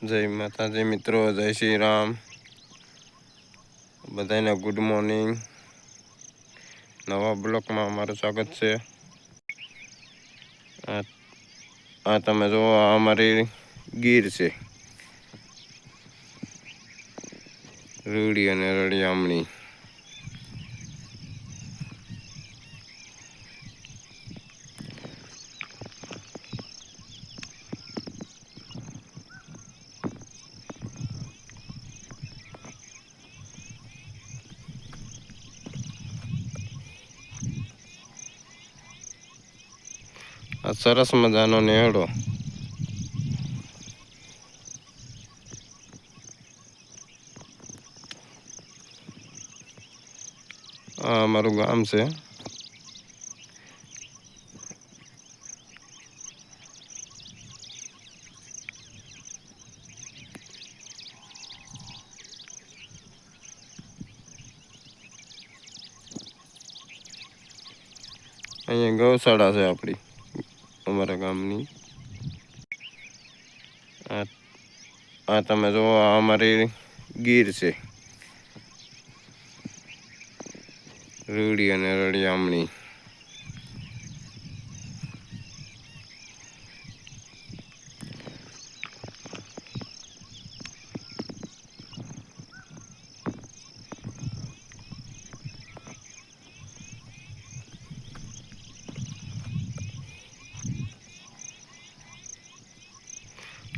जय माताजी मित्रों, जय श्री राम। बधाने गुड मॉर्निंग। नवा ब्लॉक में अमारू स्वागत है। आ तमे जो अमारी गीर से रूड़ी अने रड़ियामणी। आ सरस मजानो नेहड़ो। आ अमारू गाम से। अहीं गौशाला है अपनी अमरा गामनी। आ तमे जो अमारी गीर से रूड़ी अने रड़ियामणी।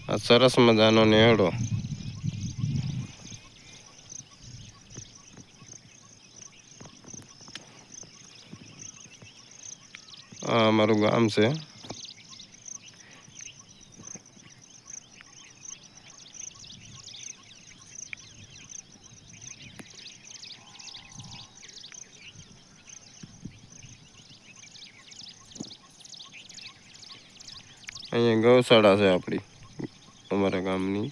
आ सरस मजानो नेहड़ो। आ अमारू गाम से। अहीं गौशाला है अपनी अमरा गामनी।